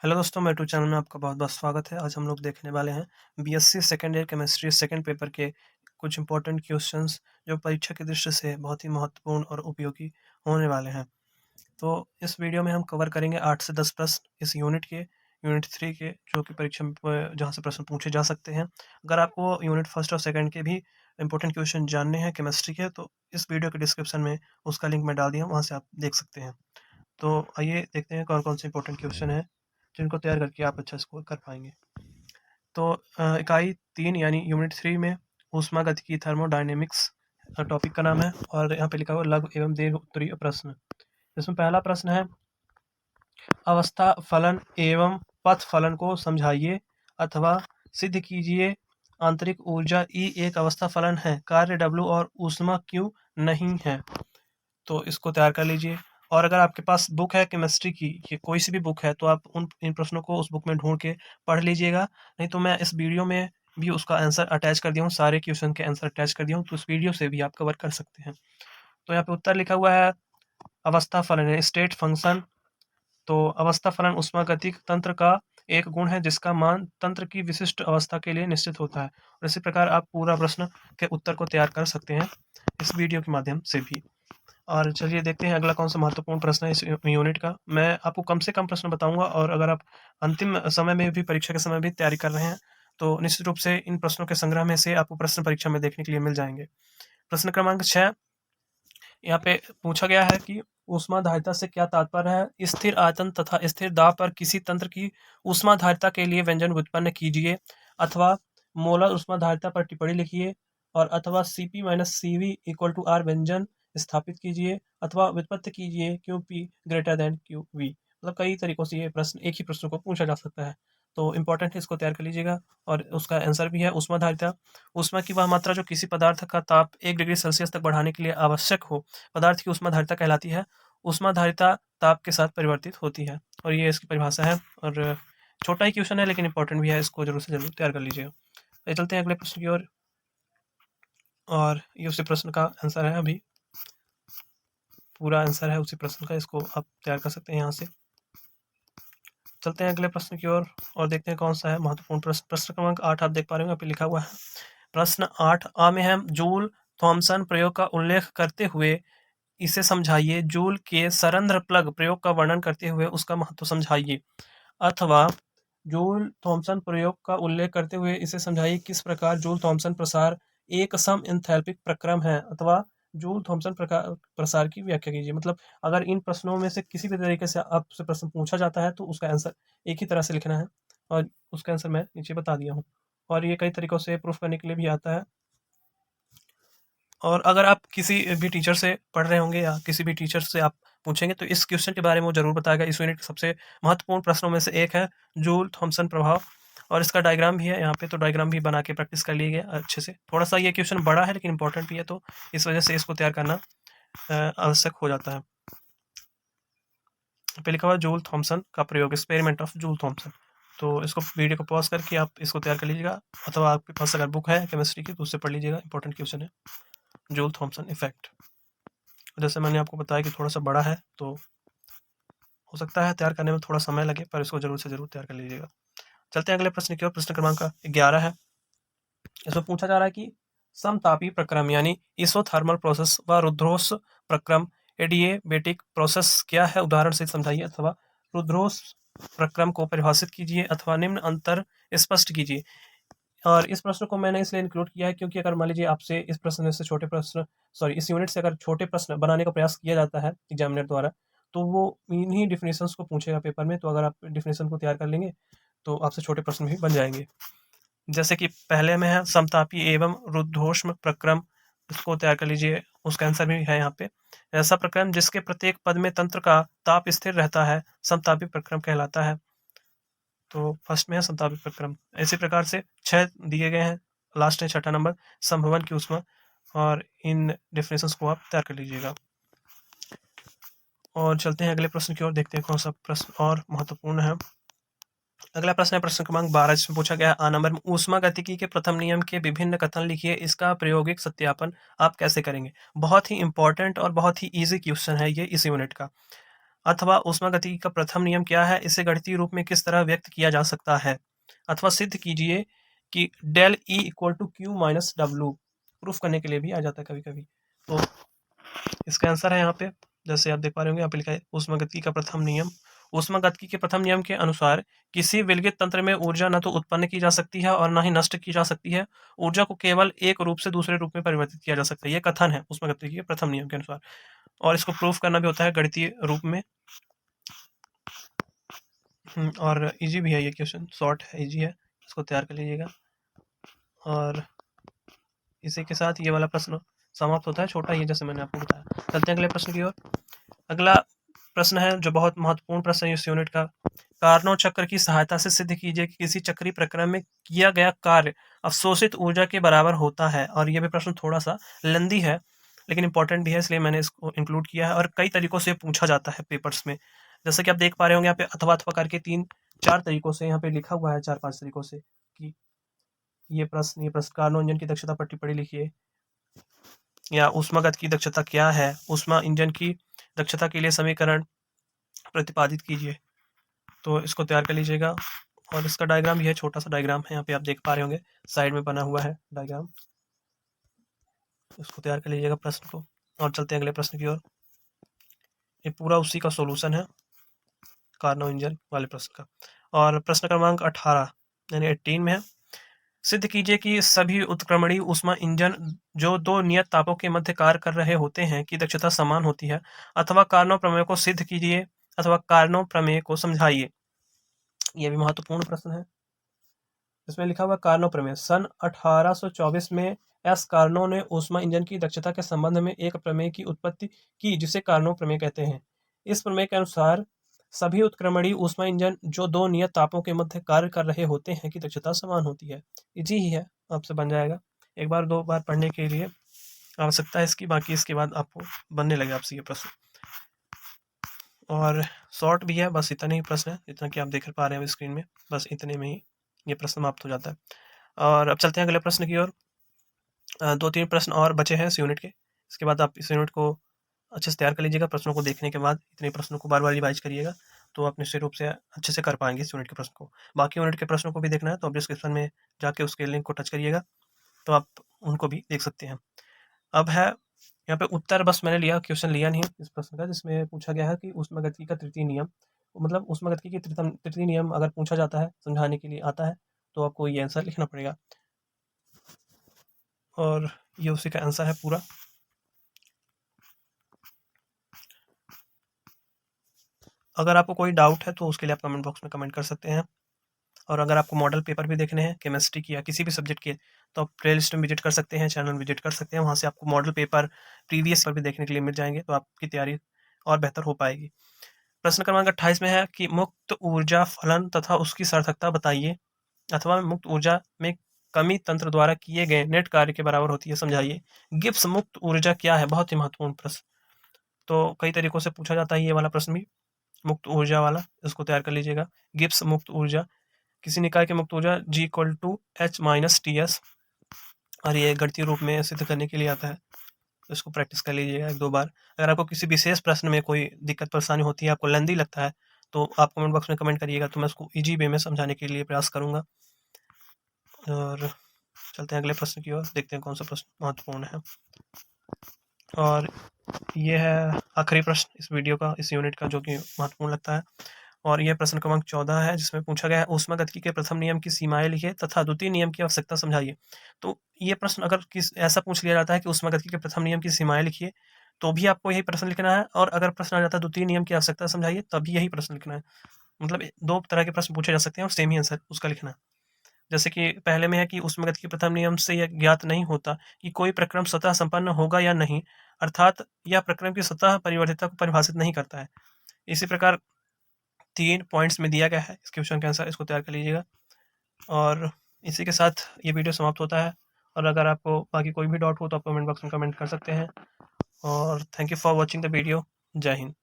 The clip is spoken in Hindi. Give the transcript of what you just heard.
हेलो दोस्तों, मेरे यूट्यूब चैनल में आपका बहुत-बहुत स्वागत है। आज हम लोग देखने वाले हैं BSc second year chemistry second paper के कुछ इंपॉर्टेंट क्वेश्चंस जो परीक्षा की दृष्टि से बहुत ही महत्वपूर्ण और उपयोगी होने वाले हैं। तो इस वीडियो में हम कवर करेंगे 8 से 10 प्रश्न इस यूनिट 3 के जो कि परीक्षा में जहाँ से प्रश्न पूछे जा सकते हैं। अगर आपको यूनिट फर्स्ट और सेकंड के भी इंपॉर्टेंट क्वेश्चन जानने हैं केमिस्ट्री के, तो इस वीडियो के डिस्क्रिप्शन में उसका लिंक मैं डाल दिया हूँ, वहाँ से आप देख सकते हैं। तो आइए देखते हैं कौन-कौन से इंपॉर्टेंट क्वेश्चन हैं, जिनको तैयार करके आप अच्छा स्कोर कर पाएँगे। तो इकाई 3 यानी यूनिट 3 में ऊष्मागतिकी थर्मोडायनेमिक्स टॉपिक का नाम है और यहाँ पे लिखा हुआ लघु एवं दीर्घ उत्तरीय प्रश्न। इसमें पहला प्रश्न है, अवस्था फलन एवं पथ फलन को समझाइए अथवा सिद्ध कीजिए। आंतरिक ऊर्जा E एक अवस्था फलन है, कार्य W और ऊष्मा Q नहीं है। तो इसको तैयार कर लीजिए। और अगर आपके पास बुक है केमिस्ट्री की, ये कोई सी भी बुक है, तो आप इन प्रश्नों को उस बुक में ढूंढ के पढ़ लीजिएगा। नहीं तो मैं इस वीडियो में भी उसका आंसर अटैच कर दिया हूँ, सारे क्वेश्चन के आंसर अटैच कर दिया हूँ, तो उस वीडियो से भी आप कवर कर सकते हैं। तो यहाँ पे उत्तर लिखा हुआ है अवस्था फलन है, स्टेट फंक्शन। तो अवस्था फलन ऊष्मागतिक तंत्र का एक गुण है जिसका मान तंत्र की विशिष्ट अवस्था के लिए निश्चित होता है। और इसी प्रकार आप पूरा प्रश्न के उत्तर को तैयार कर सकते हैं इस वीडियो के माध्यम से भी। और चलिए देखते हैं अगला कौन सा महत्वपूर्ण प्रश्न है इस यूनिट का। मैं आपको कम से कम प्रश्न बताऊंगा, और अगर आप अंतिम समय में भी, परीक्षा के समय भी तैयारी कर रहे हैं, तो निश्चित रूप से इन प्रश्नों के संग्रह में से आपको प्रश्न परीक्षा में देखने के लिए मिल जाएंगे। प्रश्न क्रमांक 6 यहाँ पे पूछा गया है कि ऊष्माधारिता से क्या तात्पर्य है। स्थिर आयतन तथा स्थिर दाब पर किसी तंत्र की ऊष्माधारिता के लिए व्यंजन व्युत्पन्न कीजिए, अथवा मोलर ऊष्माधारिता पर टिप्पणी लिखिए, और अथवा Cp minus Cv equal to R व्यंजन स्थापित कीजिए, अथवा व्युत्पत्ति कीजिए Qp ग्रेटर देन Qv। मतलब कई तरीकों से ये प्रश्न, एक ही प्रश्न को पूछा जा सकता है। तो इम्पोर्टेंट है, इसको तैयार कर लीजिएगा। और उसका आंसर भी है ऊष्माधारिता। ऊष्मा की वह मात्रा जो किसी पदार्थ का ताप 1 डिग्री सेल्सियस तक बढ़ाने के लिए आवश्यक हो, पदार्थ की ऊष्माधारिता कहलाती है। ऊष्माधारिता ताप के साथ परिवर्तित होती है, और ये इसकी परिभाषा है। और छोटा ही क्वेश्चन है लेकिन इंपॉर्टेंट भी है, इसको जरूर से जरूर तैयार कर लीजिएगा। तो चलते हैं अगले प्रश्न की ओर, और ये उसी प्रश्न का आंसर है। अभी पूरा आंसर है उसी प्रश्न का, इसको आप तैयार कर सकते हैं यहाँ से। चलते हैं अगले प्रश्न की ओर और देखते हैं कौन सा है महत्वपूर्ण प्रश्न। प्रश्न क्रमांक 8 आप देख पा रहे हो, यहाँ पे लिखा हुआ है। प्रश्न 8 आ में है, जूल थॉमसन प्रयोग का उल्लेख करते हुए इसे समझाइए। जूल के सरंध्र प्लग प्रयोग का वर्णन करते हुए उसका महत्व समझाइए। अथवा जूल थॉमसन प्रयोग का उल्लेख करते हुए इसे समझाइए किस प्रकार जूल थॉमसन प्रसार एक सम एंथैल्पिक प्रक्रम है। अथवा जूल थॉमसन प्रसार की व्याख्या कीजिए। मतलब अगर इन प्रश्नों में से किसी भी तरीके से आपसे प्रश्न पूछा जाता है, तो उसका आंसर एक ही तरह से लिखना है, और उसका आंसर मैं नीचे बता दिया हूँ। और ये कई तरीकों से प्रूफ करने के लिए भी आता है। और अगर आप किसी भी टीचर से पढ़ रहे होंगे या किसी भी टीचर से आप पूछेंगे, तो इस क्वेश्चन के बारे में वो ज़रूर बताएगा। इस यूनिट के सबसे महत्वपूर्ण प्रश्नों में से एक है जूल थॉमसन प्रभाव, और इसका डायग्राम भी है यहाँ पे, तो डायग्राम भी बना के प्रैक्टिस कर लीजिए अच्छे से। थोड़ा सा ये क्वेश्चन बड़ा है लेकिन इंपॉर्टेंट भी है, तो इस वजह से इसको तैयार करना आवश्यक हो जाता है। पे लिखा हुआ जूल थॉमसन का प्रयोग, एक्सपेरिमेंट ऑफ जूल थॉमसन। तो इसको वीडियो को पॉज करके आप इसको तैयार कर लीजिएगा, अथवा आपके पास अगर बुक है केमिस्ट्री की तो उससे पढ़ लीजिएगा। इंपॉर्टेंट क्वेश्चन है जूल थॉमसन इफेक्ट। जैसे मैंने आपको बताया कि थोड़ा सा बड़ा है, तो हो सकता है तैयार करने में थोड़ा समय लगे, पर इसको जरूर से जरूर तैयार कर लीजिएगा। चलते हैं अगले प्रश्न की ओर। प्रश्न क्रमांक 11 है। इसमें पूछा जा रहा है कि समतापी प्रक्रम यानी इसोथर्मल प्रोसेस व रुद्रोष प्रक्रम एडिएबेटिक प्रोसेस क्या है, उदाहरण से समझाइए। अथवा रुद्रोष प्रक्रम को परिभाषित कीजिए, अथवा निम्न अंतर स्पष्ट कीजिए। और इस प्रश्न को मैंने इसलिए इंक्लूड किया है क्योंकि अगर मान लीजिए आपसे इस प्रश्न से छोटे प्रश्न, सॉरी, इस यूनिट से अगर छोटे प्रश्न बनाने का प्रयास किया जाता है एग्जामिनर द्वारा, तो वो इन्हीं डिफिनेशंस को पूछेगा पेपर में। तो अगर आप डिफिनेशन को तैयार कर लेंगे, तो आपसे छोटे प्रश्न भी बन जाएंगे। जैसे कि पहले में है समतापी एवं रुद्धोष्म प्रक्रम, इसको तैयार कर लीजिए। उसका आंसर भी है यहाँ पे, ऐसा प्रक्रम जिसके प्रत्येक पद में तंत्र का ताप स्थिर रहता है समतापी प्रक्रम कहलाता है। तो फर्स्ट में है समतापी प्रक्रम। इसी प्रकार से 6 दिए गए हैं, लास्ट है 6ठा नंबर संभवन की ऊष्मा। और इन डेफिनेशंस को आप तैयार कर लीजिएगा। और चलते हैं अगले प्रश्न की ओर, देखते हैं कौन सा प्रश्न और महत्वपूर्ण है। अगला प्रश्न है प्रश्न क्रमांक 12, जिसमें पूछा गया आ नंबर में ऊष्मागतिकी के प्रथम नियम के विभिन्न कथन लिखिए, इसका प्रायोगिक सत्यापन आप कैसे करेंगे। बहुत ही इंपॉर्टेंट और बहुत ही ईजी क्वेश्चन है ये इस यूनिट का। अथवा ऊष्मागतिकी का प्रथम नियम क्या है, इसे गणितीय रूप में किस तरह व्यक्त किया जा सकता है, अथवा सिद्ध कीजिए कि del E equal to Q minus W. Proof करने के लिए भी आ जाता है कभी कभी। तो इसका आंसर है यहाँ पे, जैसे आप देख पा रहे होंगे यहाँ पे लिखा है ऊष्मागतिकी का प्रथम नियम। ऊष्मागतिकी के प्रथम नियम के अनुसार किसी विलगित तंत्र में ऊर्जा न तो उत्पन्न की जा सकती है और न ही नष्ट की जा सकती है। ऊर्जा को केवल एक रूप से दूसरे रूप में परिवर्तित किया जा सकता है। ये कथन है ऊष्मागतिकी के प्रथम नियम के अनुसार, और इसको प्रूफ करना भी होता है गणितीय रूप में। और इजी भी है ये क्वेश्चन, शॉर्ट है, इजी है, इसको तैयार कर लीजिएगा। और इसी के साथ ये वाला प्रश्न समाप्त होता है, छोटा ही जैसे मैंने आपको बताया। चलते हैं अगले प्रश्न की ओर। अगला प्रश्न है जो बहुत महत्वपूर्ण प्रश्न है इस यूनिट का। कार्नोट चक्र की सहायता से सिद्ध कीजिए कि किसी चक्रीय प्रक्रम में किया गया कार्य अवशोषित ऊर्जा के बराबर होता है। और यह भी प्रश्न थोड़ा सा लेंदी है लेकिन इंपॉर्टेंट भी है, इसलिए मैंने इसको इंक्लूड किया है। और कई तरीकों से पूछा जाता है पेपर्स में, जैसे कि आप देख पा रहे होंगे यहाँ पे अथवा अथवा करके 3-4 तरीकों से यहाँ पे लिखा हुआ है, 4-5 तरीकों से कि ये प्रश्न कार्नोट इंजन की दक्षता पर टिप्पणी लिखिए, या ऊष्मागत की दक्षता क्या है, ऊष्मा इंजन की दक्षता के लिए समीकरण प्रतिपादित कीजिए। तो इसको तैयार कर लीजिएगा। और इसका डायग्राम भी है, छोटा सा डायग्राम है, यहाँ पे आप देख पा रहे होंगे साइड में बना हुआ है डायग्राम। इसको तैयार कर लीजिएगा प्रश्न को, और चलते हैं अगले प्रश्न की ओर। ये पूरा उसी का सॉल्यूशन है कार्नो इंजन वाले प्रश्न का। और प्रश्न क्रमांक 18 यानी 18 में है, सिद्ध कीजिए कि सभी उत्क्रमणीय ऊष्मा इंजन जो दो नियत तापों के मध्य कार्य कर रहे होते हैं की दक्षता समान होती है, अथवा कार्नो प्रमेय को सिद्ध कीजिए अथवा कार्नो प्रमेय को समझाइए। यह भी महत्वपूर्ण प्रश्न है। इसमें लिखा हुआ कार्नो प्रमेय। सन 1824 में एस कार्नो ने ऊष्मा इंजन की दक्षता के संबंध में एक प्रमेय की उत्पत्ति की जिसे कार्नो प्रमेय कहते हैं। इस प्रमेय के अनुसार सभी उत्क्रमणीय ऊष्मा इंजन जो दो नियत तापों के मध्य कार्य कर रहे होते हैं की दक्षता समान होती है। इजी ही है, आपसे बन जाएगा, एक बार दो बार पढ़ने के लिए आवश्यकता है इसकी, बाकी इसके बाद आपको बनने लगे आपसे ये प्रश्न। और शॉर्ट भी है, बस इतना ही प्रश्न है, जितना कि आप देख पा रहे हैं स्क्रीन में, बस इतने में ही ये प्रश्न समाप्त हो जाता है। और अब चलते हैं अगले प्रश्न की ओर। 2-3 प्रश्न और बचे हैं इस यूनिट के, इसके बाद आप इस यूनिट को अच्छे से तैयार कर लीजिएगा। प्रश्नों को देखने के बाद इतने प्रश्नों को बार बार रिवाइज करिएगा, तो आप निश्चित रूप से अच्छे से कर पाएंगे इस यूनिट के प्रश्न को। बाकी यूनिट के प्रश्नों को भी देखना है तो आप डिस्क्रिप्शन में जाके उसके लिंक को टच करिएगा, तो आप उनको भी देख सकते हैं। अब है यहाँ पे उत्तर, बस मैंने लिया, क्वेश्चन लिया नहीं है इस प्रश्न का, जिसमें पूछा गया है कि ऊष्मागतिकी का तृतीय नियम, मतलब ऊष्मागतिकी की तृतीय नियम अगर पूछा जाता है, समझाने के लिए आता है, तो आपको ये आंसर लिखना पड़ेगा। और ये उसी का आंसर है पूरा। अगर आपको कोई डाउट है तो उसके लिए आप कमेंट बॉक्स में कमेंट कर सकते हैं। और अगर आपको मॉडल पेपर भी देखने हैं केमिस्ट्री की या किसी भी सब्जेक्ट के, तो आप प्ले लिस्ट में विजिट कर सकते हैं, चैनल विजिट कर सकते हैं, वहाँ से आपको मॉडल पेपर प्रीवियस पर भी देखने के लिए मिल जाएंगे, तो आपकी तैयारी और बेहतर हो पाएगी। प्रश्न क्रमांक 28 में है कि मुक्त ऊर्जा फलन तथा उसकी सार्थकता बताइए, अथवा मुक्त ऊर्जा में कमी तंत्र द्वारा किए गए नेट कार्य के बराबर होती है, समझाइए। गिब्स मुक्त ऊर्जा क्या है, बहुत ही महत्वपूर्ण प्रश्न, तो कई तरीकों से पूछा जाता है ये वाला प्रश्न भी, मुक्त ऊर्जा वाला, इसको तैयार कर लीजिएगा। गिब्स मुक्त ऊर्जा, किसी निकाय की मुक्त ऊर्जा G equal to H minus TS, और ये गणितीय रूप में सिद्ध करने के लिए आता है, तो इसको प्रैक्टिस कर लीजिएगा 1-2 बार। अगर आपको किसी विशेष प्रश्न में कोई दिक्कत परेशानी होती है, आपको लेंदी लगता है, तो आप कमेंट बॉक्स में कमेंट करिएगा, तो मैं उसको ईजी वे में समझाने के लिए प्रयास करूँगा। और चलते हैं अगले प्रश्न की ओर, देखते हैं कौन सा प्रश्न महत्वपूर्ण है। और ये है आखिरी प्रश्न इस वीडियो का, इस यूनिट का, जो कि महत्वपूर्ण लगता है। और यह प्रश्न क्रमांक 14 है, जिसमें पूछा गया है ऊष्मागतिकी के प्रथम नियम की सीमाएं लिखिए तथा द्वितीय नियम की आवश्यकता समझाइए। तो ये प्रश्न अगर ऐसा पूछ लिया जाता है कि ऊष्मागतिकी के प्रथम नियम की सीमाएं लिखिए, तो भी आपको यही प्रश्न लिखना है, और अगर प्रश्न आ जाता है द्वितीय नियम की आवश्यकता समझाइए, तभी यही प्रश्न लिखना है। मतलब 2 तरह के प्रश्न पूछे जा सकते हैं और सेम ही आंसर उसका लिखना है। जैसे कि पहले में है कि ऊष्मागतिकी के प्रथम नियम से यह ज्ञात नहीं होता कि कोई प्रक्रम स्वतः संपन्न होगा या नहीं, अर्थात यह प्रक्रम की स्वतः परिवर्तिता को परिभाषित नहीं करता है। इसी प्रकार 3 पॉइंट्स में दिया गया है इस क्वेश्चन का आंसर, इसको तैयार कर लीजिएगा। और इसी के साथ ये वीडियो समाप्त होता है, और अगर आपको बाकी कोई भी डाउट हो तो आप कमेंट बॉक्स में कमेंट कर सकते हैं। और thank you for watching the video. जय हिंद।